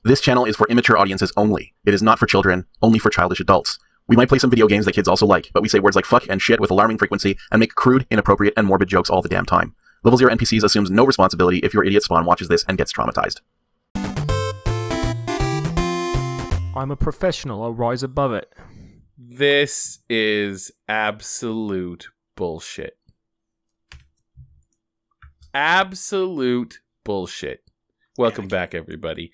This channel is for immature audiences only. It is not for children, only for childish adults. We might play some video games that kids also like, but we say words like fuck and shit with alarming frequency and make crude, inappropriate, and morbid jokes all the damn time. Level 0 NPCs assumes no responsibility if your idiot spawn watches this and gets traumatized. I'm a professional. I'll rise above it. This is absolute bullshit. Absolute bullshit. Welcome back, everybody.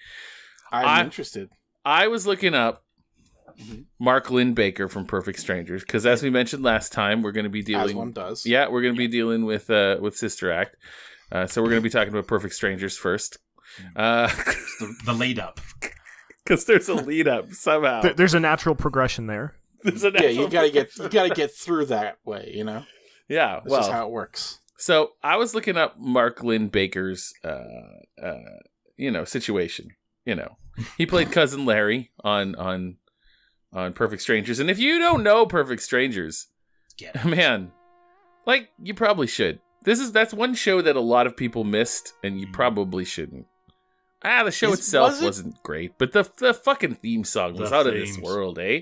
I'm interested. I was looking up Mark Lynn Baker from Perfect Strangers because, as we mentioned last time, we're going to be dealing. As one does. Yeah, we're going to be dealing with Sister Act. So we're going to be talking about Perfect Strangers first. The lead up. Because there's a lead up somehow. There's a natural progression there. You gotta get through that way, you know. Yeah, This is how it works. So I was looking up Mark Lynn Baker's, situation. You know, he played Cousin Larry on Perfect Strangers, and if you don't know Perfect Strangers, man, like you probably should. That's one show that a lot of people missed, and you probably shouldn't. The show itself wasn't great, but the fucking theme song was out of this world, eh?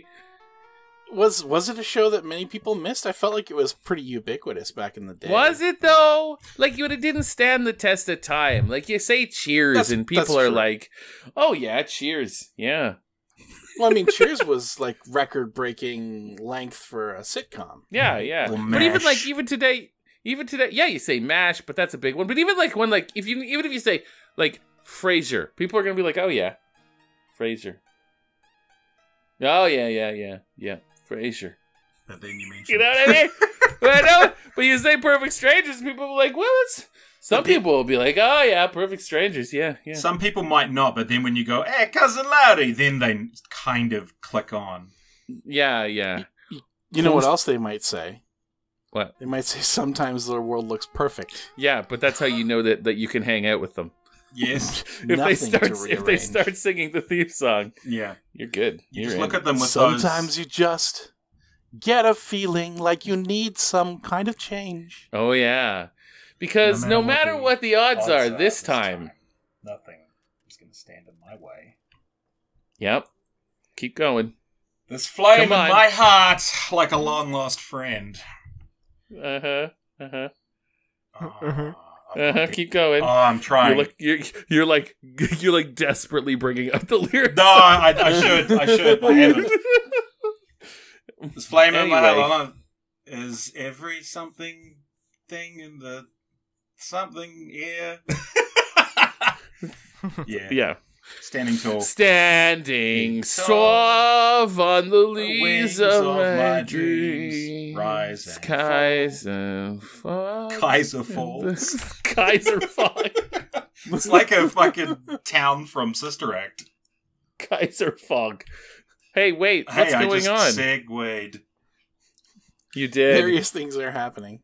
Was it a show that many people missed? I felt like it was pretty ubiquitous back in the day. Was it though? Like it didn't stand the test of time. Like you say Cheers and people are like, "Oh yeah, Cheers." Yeah. Well, I mean, Cheers was like record-breaking length for a sitcom. Yeah, yeah. But even today, yeah, you say MASH, but that's a big one. But even like when if you say like Frasier, people are gonna be like, "Oh yeah, Frasier." Oh yeah. Frasier. That thing you mentioned. You know what I mean? But you say Perfect Strangers, people will be like, well, some people will be like, oh yeah, Perfect Strangers, yeah. Some people might not, but then when you go, hey, Cousin Larry, then they kind of click on. Yeah. You know what else they might say? What? They might say sometimes the world looks perfect. Yeah, but that's how you know that you can hang out with them. Yes. if they start singing the theme song, yeah, you're good. You just look at them with sometimes you just get a feeling like you need some kind of change. Oh yeah, because no matter what the odds are this time, nothing is going to stand in my way. Yep. Keep going. This flame in my heart, like a long lost friend. Keep going. Oh, I'm trying. You're like desperately bringing up the lyrics. No, I should. I haven't. This flame in my heart is every something thing in the something here. Yeah. Standing tall. Standing soft on the leaves of my dreams. Rise and Kaiser Fog. Kaiser Falls. Kaiser Fog. It's like a fucking town from Sister Act. Kaiser Fog. Hey, wait. What's going on? Segued. You did. Various things are happening.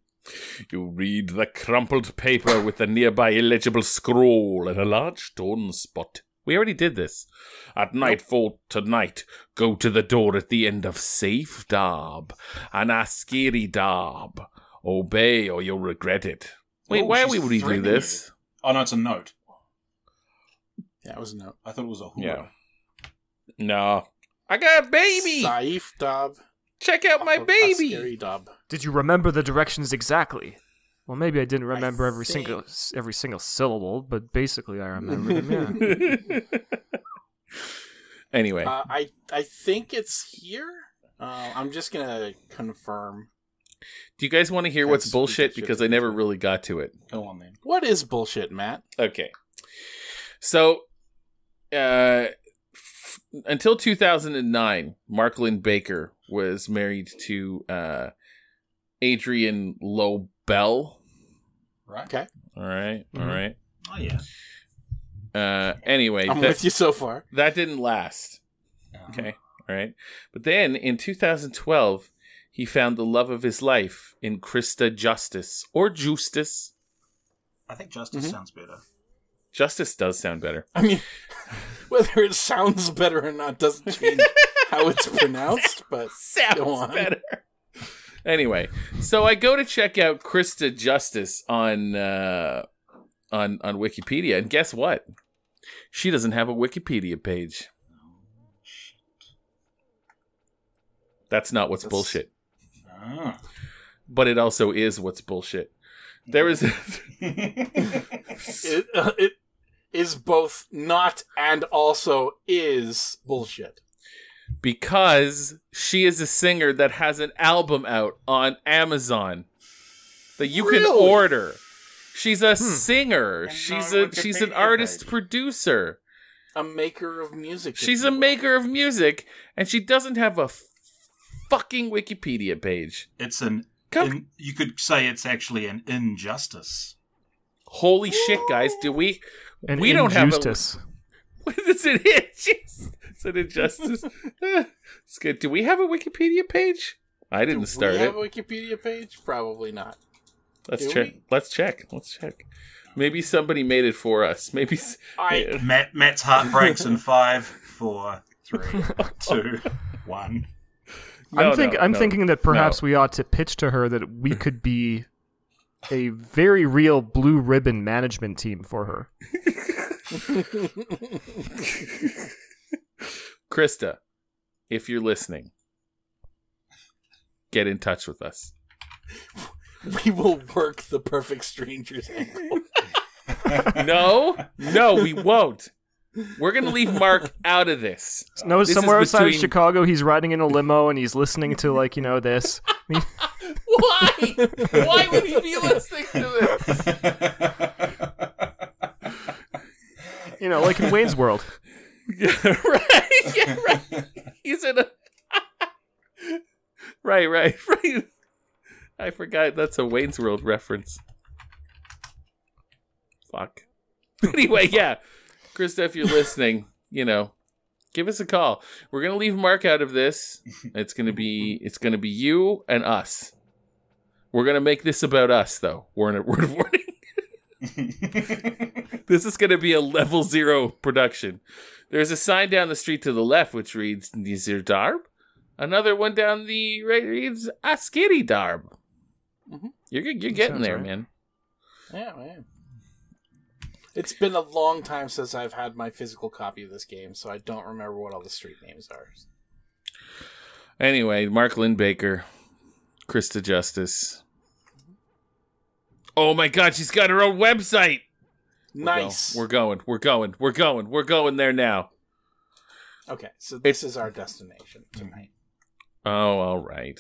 You read the crumpled paper with the nearby illegible scroll and a large stone spot. We already did this. At nightfall tonight, go to the door at the end of Safe Darb and ask Scary Darb. Obey or you'll regret it. Wait, why would we do this? Oh, no, it's a note. Yeah, it was a note. I thought it was a hula. Yeah. No. I got a baby! Saif Darb. Check out my baby! Scary Darb. Did you remember the directions exactly? Well, maybe I didn't remember every single syllable, but basically I remember them, yeah. Anyway. I think it's here. I'm just going to confirm. Do you guys want to hear what's bullshit? Because I never really got to it. Go on, then. What is bullshit, Matt? Okay. So, until 2009, Mark Lynn Baker was married to Adrian Lobel. Right. Okay. All right. Oh, yeah. Anyway. I'm with you so far. That didn't last. Okay. All right. But then in 2012, he found the love of his life in Krista Justice. Or Justice. I think Justice sounds better. Justice does sound better. I mean, whether it sounds better or not doesn't change how it's pronounced, but sounds better. Anyway, so I go to check out Krista Justice on Wikipedia, and guess what? She doesn't have a Wikipedia page. That's not what's bullshit. Ah. But it also is what's bullshit. There is... It is both not and also is bullshit. Because she is a singer that has an album out on Amazon that you can order. She's a singer. And She's no she's an Wikipedia artist page. A producer. maker of music. She's a maker of music, and she doesn't have a fucking Wikipedia page. It's an. You could say it's actually an injustice. Holy shit, guys! Do we? And We don't have a. injustice. What is it? It's an injustice. It's good. Do we have a Wikipedia page? I didn't start Do we it. have a Wikipedia page? Probably not. Let's Do check. we? Let's check. Maybe somebody made it for us. Maybe. Matt's heart breaks in 5, 4, 3, 2, 1. I'm thinking that perhaps we ought to pitch to her that we could be a very real blue ribbon management team for her. Krista, if you're listening, get in touch with us. We will work the Perfect Strangers angle. No, we won't. We're going to leave Mark out of this. No, This is somewhere outside of between- Chicago, he's riding in a limo and he's listening to, like, you know, this. Why? Why would he be listening to this? You know, like in Wayne's World. Yeah, right. He's in a... Right. I forgot that's a Wayne's World reference. Fuck. Anyway, yeah. Krista, if you're listening, you know, give us a call. We're gonna leave Mark out of this. It's gonna be you and us. We're gonna make this about us, though. Word of warning. This is gonna be a level 0 production. There's a sign down the street to the left which reads Nizir Darb. Another one down the right reads Askeri Darb. Mm-hmm. You're getting Sounds there, right. man. Yeah, man. It's been a long time since I've had my physical copy of this game, so I don't remember what all the street names are. Anyway, Mark Lindbaker, Krista Justice. Oh my God, she's got her own website. Nice. We're going there now. Okay, so this is our destination tonight. Oh, all right.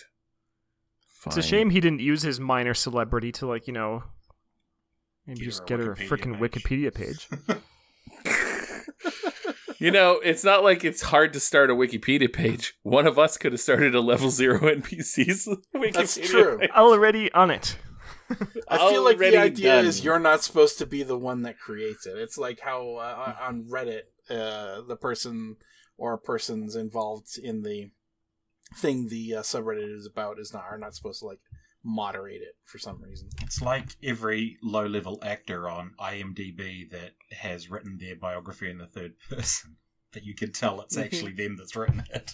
It's a shame he didn't use his minor celebrity to, like, you know, maybe Get just her a get her a Wikipedia freaking page. Wikipedia page. You know, it's not like it's hard to start a Wikipedia page. One of us could have started a level 0 NPCs Wikipedia That's true. page. Already on it. I feel like Already the idea done. is you're not supposed to be the one that creates it. It's like how on Reddit, the person or persons involved in the thing the subreddit is about are not supposed to, like, moderate it for some reason. It's like every low-level actor on IMDb that has written their biography in the third person, but you can tell it's actually them that's written it.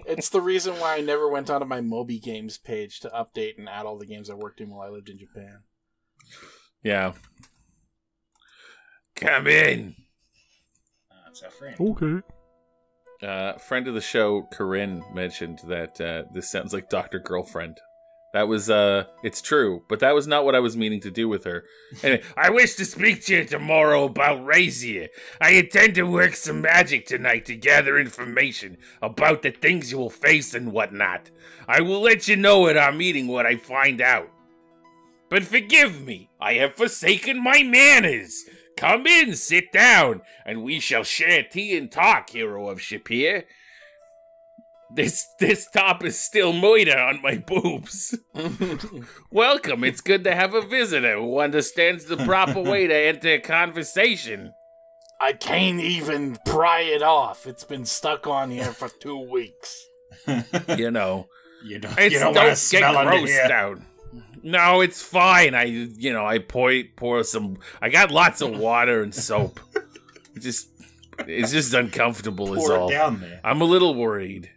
It's the reason why I never went onto my Moby Games page to update and add all the games I worked in while I lived in Japan. Yeah. Come in. That's our friend. Okay. Friend of the show, Corinne, mentioned that this sounds like Dr. Girlfriend. That was, it's true, but that was not what I was meaning to do with her. Anyway, I wish to speak to you tomorrow about Razia. I intend to work some magic tonight to gather information about the things you will face and whatnot. I will let you know at our meeting what I find out. But forgive me, I have forsaken my manners. Come in, sit down, and we shall share tea and talk, hero of Shapir. This top is still moida on my boobs. Welcome, it's good to have a visitor who understands the proper way to enter a conversation. I can't even pry it off. It's been stuck on here for 2 weeks. You know, You don't it's want to don't get smell under gross here. down. No, it's fine. I pour some. I got lots of water and soap. It's just uncomfortable is Pour all. it down there. I'm a little worried.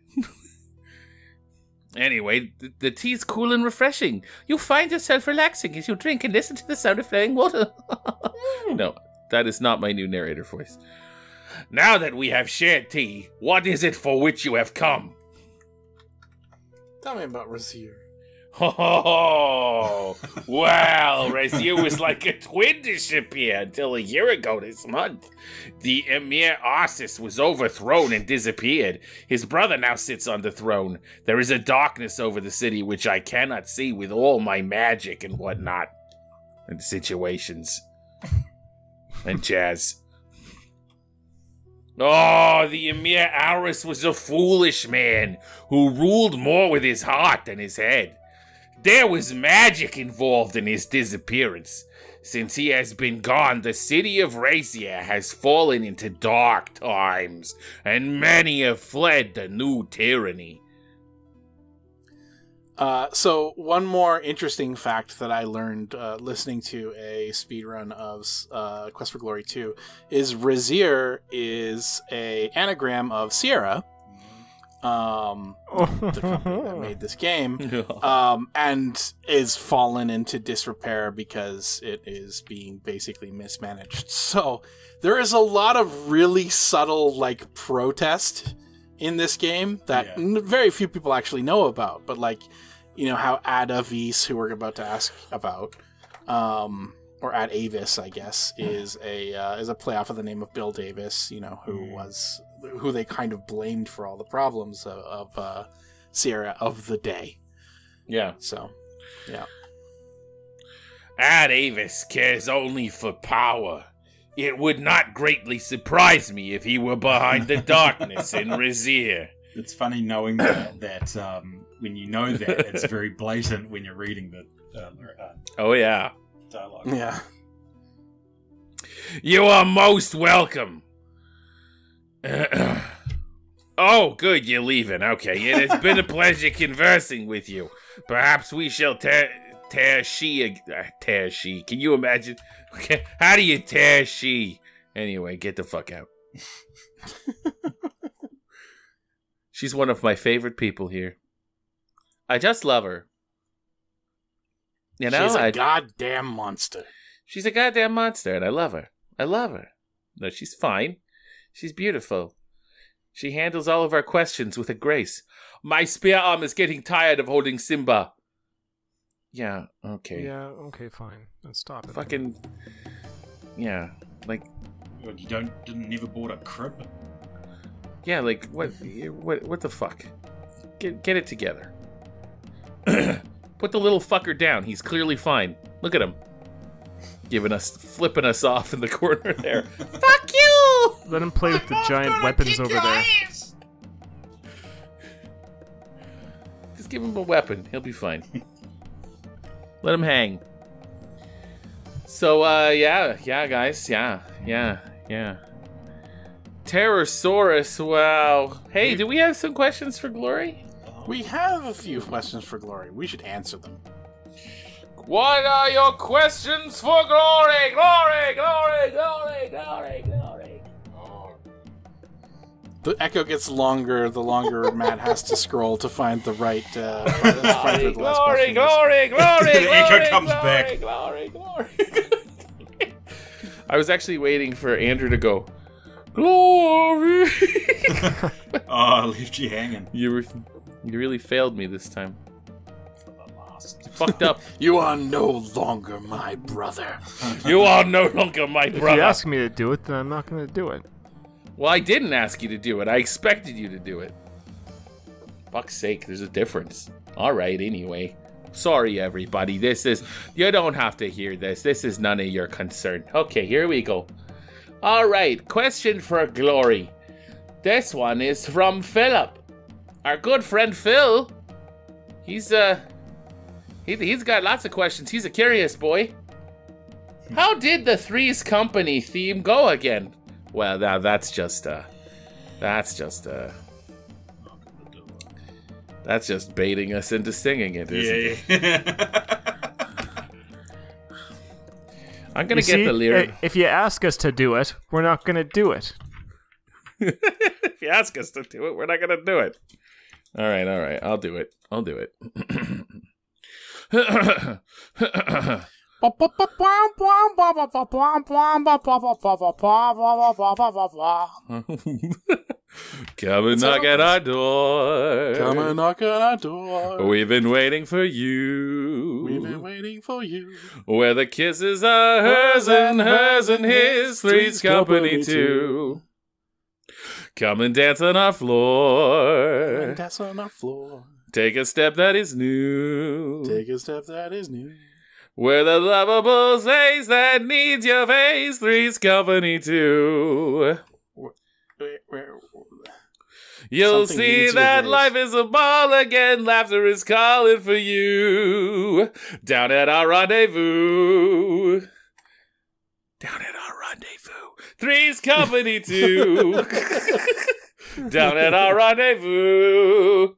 Anyway, the tea's cool and refreshing. You'll find yourself relaxing as you drink and listen to the sound of flowing water. No, that is not my new narrator voice. Now that we have shared tea, what is it for which you have come? Tell me about Razier. Oh, well, Razier was like a twin to Shapir until a year ago this month. The Emir Arsis was overthrown and disappeared. His brother now sits on the throne. There is a darkness over the city which I cannot see with all my magic and whatnot. And situations. And jazz. Oh, the Emir Aris was a foolish man who ruled more with his heart than his head. There was magic involved in his disappearance. Since he has been gone, the city of Razier has fallen into dark times, and many have fled the new tyranny. So one more interesting fact that I learned listening to a speedrun of Quest for Glory 2 is Razier is a anagram of Sierra, the company that made this game, and is fallen into disrepair because it is being basically mismanaged. So there is a lot of really subtle like protest in this game that very few people actually know about, but like, you know, how Ad Avis, who we're about to ask about, or Ad Avis, I guess, is a play off of the name of Bill Davis, you know, who they kind of blamed for all the problems of Sierra of the day. Yeah. So, yeah. Ad Avis cares only for power. It would not greatly surprise me if he were behind the darkness in Razier. It's funny knowing that when you know that, it's very blatant when you're reading the oh yeah, dialogue. Yeah. You are most welcome. Oh, good, you're leaving. Okay, it has been a pleasure conversing with you. Perhaps we shall tear she. Can you imagine? Okay, how do you tear she? Anyway, get the fuck out. She's one of my favorite people here. I just love her. You know, she's a goddamn monster. She's a goddamn monster, and I love her. I love her. No, she's fine. She's beautiful. She handles all of our questions with a grace. My spear arm is getting tired of holding Simba. Yeah, okay. Yeah, okay, fine. Let's stop it. Fucking... Yeah, like... You never bought a crib? Yeah, like, what the fuck? Get it together. Put the little fucker down. He's clearly fine. Look at him. Flipping us off in the corner there. Fuck you! Let him play with the giant weapons over there. Just give him a weapon. He'll be fine. Let him hang. So, yeah, guys. Yeah. Terrorsaurus, wow. Hey, do we have some questions for Glory? We have a few questions for Glory. We should answer them. What are your questions for Glory? Glory! The echo gets longer the longer Matt has to scroll to find the right. Glory! The echo comes back. Glory! I was actually waiting for Andrew to go, Glory! Oh, I left you hanging. You really failed me this time. Fucked up. You are no longer my brother. You are no longer my brother. If you ask me to do it, then I'm not going to do it. Well, I didn't ask you to do it. I expected you to do it. Fuck's sake, there's a difference. Alright, anyway. Sorry, everybody. You don't have to hear this. This is none of your concern. Okay, here we go. Alright, question for Glory. This one is from Philip. Our good friend Phil. He's got lots of questions. He's a curious boy. How did the Three's Company theme go again? Well, now that's just baiting us into singing it, isn't it? I'm gonna get the lyric. If you ask us to do it, we're not gonna do it. If you ask us to do it, we're not gonna do it. All right. I'll do it. Come and knock at our door. Come and knock at our door. We've been waiting for you. We've been waiting for you. Where the kisses are hers and his, three's company too. Come and dance on our floor. Come and dance on our floor. Take a step that is new. Take a step that is new. Where the lovable face that needs your face, three's company too. You'll see that life is a ball again. Laughter is calling for you. Down at our rendezvous. Three's company too. Down at our rendezvous.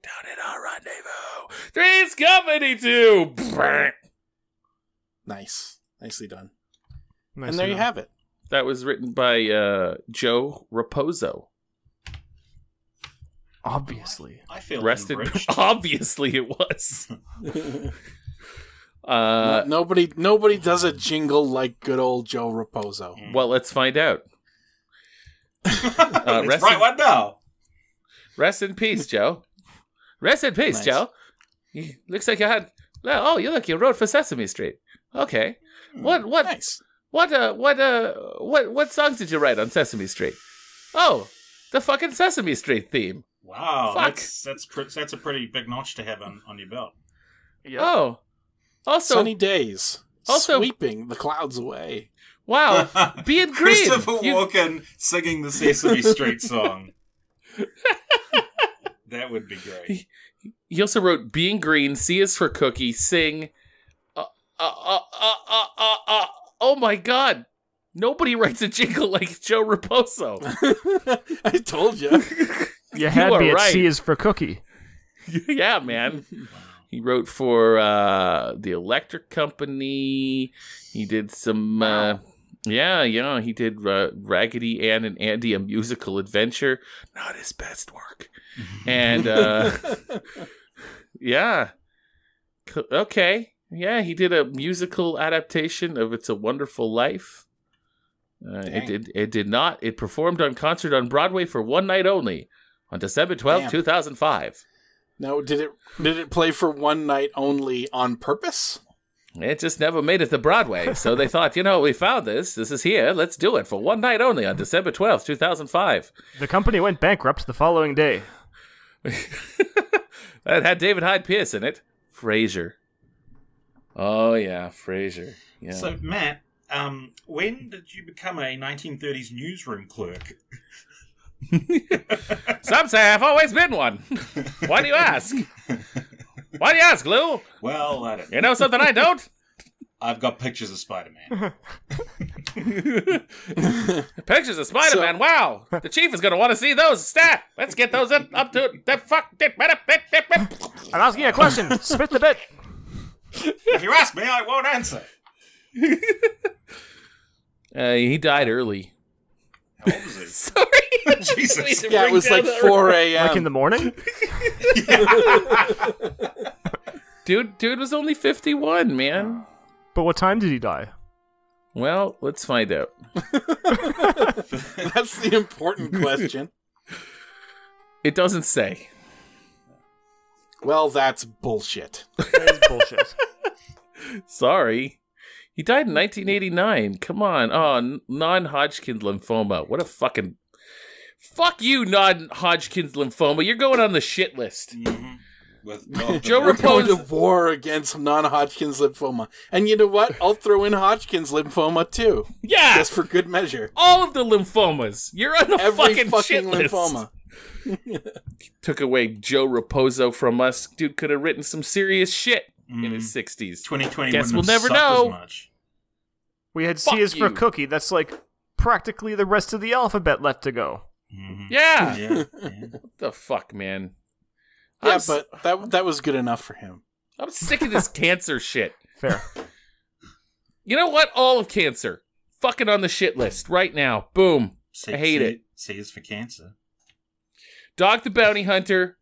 Three's company too. Nice. Nicely done. Nicely and there you done. have it. That was written by Joe Raposo. Obviously. I feel Rested. enriched. Obviously, it was. Nobody does a jingle like good old Joe Raposo. Well, let's find out. It's right one now. Rest in peace, Joe. Rest in peace, Nice. Joe. Looks like you had. Oh, you wrote for Sesame Street. Okay. What Nice. what songs did you write on Sesame Street? Oh, the fucking Sesame Street theme. Wow, Fuck. that's a pretty big notch to have on your belt. Yeah. Oh. Also, Sunny days. also- Sweeping the clouds away. wow. Being green. Christopher Walken singing the Sesame Street song. That would be great. He also wrote "Being Green," "C is for Cookie," "Sing." Oh my God! Nobody writes a jingle like Joe Raposo. I told you. You had are me at right. C is for cookie. Yeah, man. He wrote for the Electric Company. He did some. Yeah. He did Raggedy Ann and Andy: A Musical Adventure. Not his best work. And yeah. Okay. Yeah, he did a musical adaptation of "It's a Wonderful Life." It did not. It performed on concert on Broadway for one night only on December 12th, 2005. Now, did it play for one night only on purpose? It just never made it to Broadway, so they thought, we found this. This is here. Let's do it for one night only on December 12th, 2005. The company went bankrupt the following day. That had David Hyde Pierce in it. Frasier. Oh, yeah, Frasier. Yeah. So, Matt, when did you become a 1930s newsroom clerk? Some say I've always been one. Why do you ask? Why do you ask, Lou? Well, I don't know. You know something I don't? I've got pictures of Spider-Man. Pictures of Spider-Man. Wow. The chief is going to want to see those. Stat. Let's get those up to the fuck. I'm asking you a question. Spit the bit. If you ask me, I won't answer. He died early. How old was he? Sorry. Jesus. Yeah, it was like 4 a.m. Like in the morning? Dude was only 51, man. But what time did he die? Well, let's find out. That's the important question. It doesn't say. Well, that's bullshit. That is bullshit. Sorry. He died in 1989. Come on. Oh, non-Hodgkin's lymphoma. What a fucking... Fuck you, non-Hodgkin's lymphoma. You're going on the shit list. Mm-hmm. Joe We're going to Raposo. war against non-Hodgkin's lymphoma. And you know what? I'll throw in Hodgkin's lymphoma, too. Yeah. Just for good measure. All of the lymphomas. You're on the Every fucking shit list. lymphoma. Took away Joe Raposo from us. Dude could have written some serious shit in his 60s. 2020 Guess wouldn't we'll have never sucked know. as much. We had Fuck C is for you. cookie. That's like practically the rest of the alphabet left to go. Mm-hmm. Yeah. Yeah. What the fuck, man? Yeah, but that was good enough for him. I'm sick of this cancer shit. Fair. You know what? All of cancer. Fucking on the shit list right now. Boom. I hate it. C is for cancer. Dog the Bounty Hunter.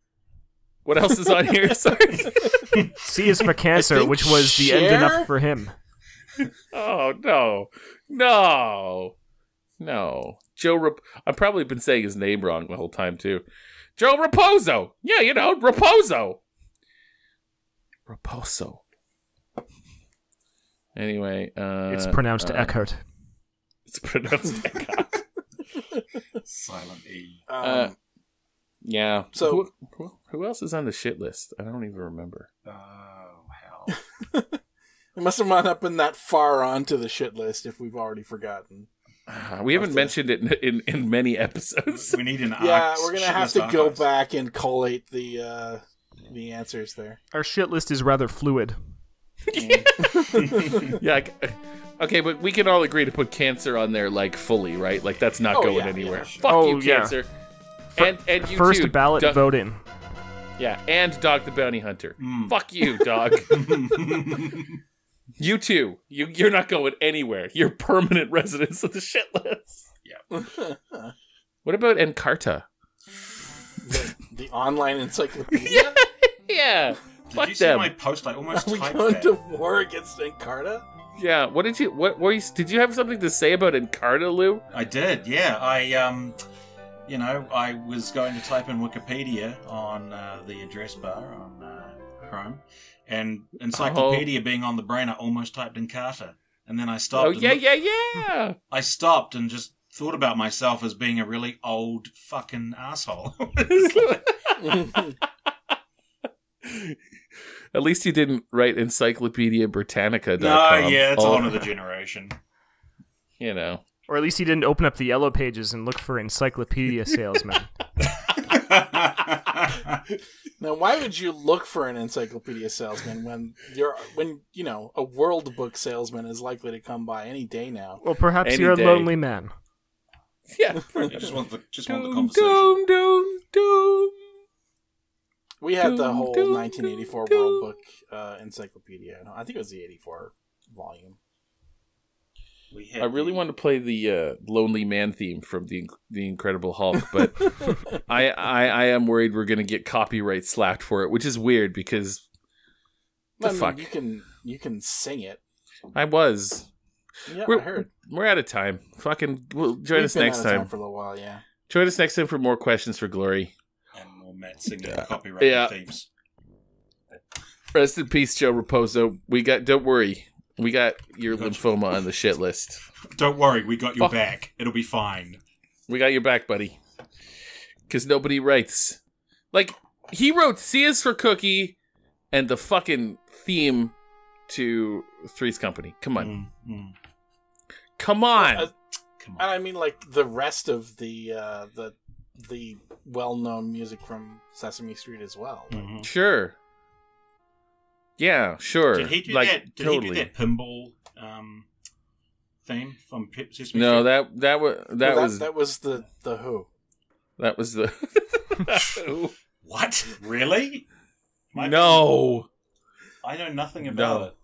What else is on here? Sorry. C is for cancer, which was the end enough for him. Oh, no. I've probably been saying his name wrong the whole time, too. Joe Raposo. Yeah, Raposo. Anyway. It's pronounced Eckhart. It's pronounced Eckhart. Silent E. Yeah. So who else is on the shit list? I don't even remember. Oh, hell. We must have not up been that far onto the shit list if we've already forgotten. We haven't mentioned it in many episodes. We need an Yeah, we're going to have to go back and collate the answers there. Our shit list is rather fluid. Yeah. Okay, but we can all agree to put cancer on there, like, fully, right? Like, that's not going anywhere. Yeah, sure. Fuck you, cancer. And you first too, ballot vote in. Yeah, and Dog the Bounty Hunter. Fuck you, dog. You too. You're not going anywhere. You're permanent residents of the shit list. Yeah. What about Encarta? The online encyclopedia? Yeah. Did you see my post? I almost Are we typed going that. to war against Encarta? Yeah. Did you have something to say about Encarta, Lou? I did, yeah. I was going to type in Wikipedia on the address bar on Chrome, and encyclopedia being on the brain, I almost typed in Carter, and then I stopped. Oh, yeah. I stopped and just thought about myself as being a really old fucking asshole. At least you didn't write encyclopediabritannica.com. No, yeah, it's on to the generation. You know. Or at least he didn't open up the yellow pages and look for encyclopedia salesman. Now, why would you look for an encyclopedia salesman when a world book salesman is likely to come by any day now? Well, perhaps Any you're day. a lonely man. Yeah. I just want the conversation. Doom. We had the whole 1984 World Book encyclopedia. I think it was the 84 volume. I really want to play the Lonely Man theme from the Incredible Hulk, but I am worried we're going to get copyright slapped for it, which is weird because fuck. You can sing it. I was. Yeah, I heard. We're out of time. Join us next time. For a little while, yeah. Join us next time for more questions for Glory. And more Matt singing copyrighted themes. Rest in peace, Joe Raposo. Don't worry. We got your lymphoma on the shit list. Don't worry, we got your back. It'll be fine. We got your back, buddy. Because nobody writes. Like, he wrote C is for Cookie and the fucking theme to Three's Company. Come on. Come on. Come on. And I mean, like, the rest of the well-known music from Sesame Street as well. Mm-hmm. Sure. Yeah, sure. Did he do like, that? Totally. He do that pinball theme from Sesame Street? No, that was the Who. That was the Who. What? Really? No. I know nothing about it.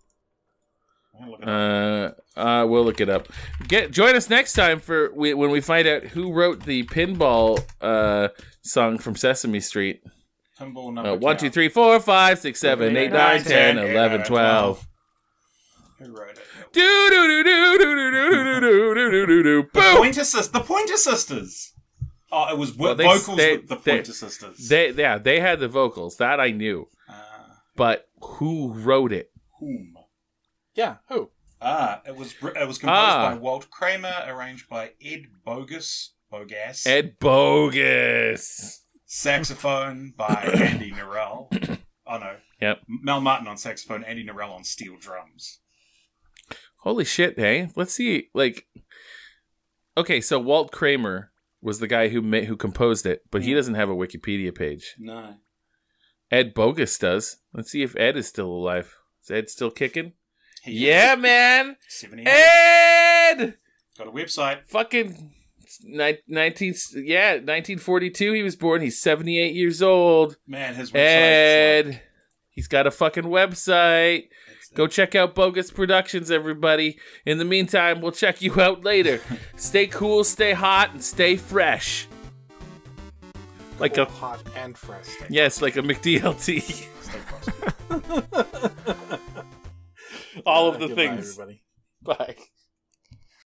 We'll look it up. Join us next time for when we find out who wrote the pinball song from Sesame Street. Pinball number 1, 2, 3, 4, 5, 6, 7, 8, 9, 10, 11, 12. Who wrote it? Do do do do do do do do do do do. The Pointer Sisters. Oh, it was vocals with the Pointer Sisters. They had the vocals. That I knew. But who wrote it? Whom? Yeah, who? It was composed by Walt Kramer, arranged by Ed Bogus. Ed Bogus. Saxophone by Andy Narell. Oh no. Yep. Mel Martin on saxophone, Andy Narell on steel drums. Holy shit, hey? Let's see, okay, so Walt Kramer was the guy who composed it, but he doesn't have a Wikipedia page. No. Ed Bogus does. Let's see if Ed is still alive. Is Ed still kicking? Yeah, man! 78. Ed! Got a website. Fucking 1942 he was born. He's 78 years old. Man, his website. Ed! He's got a fucking website. Go check out Bogus Productions, everybody. In the meantime, we'll check you out later. Stay cool, stay hot, and stay fresh. like cool, a hot and fresh steak. Yes, like a McDLT. All of the Goodbye, things. everybody. Bye.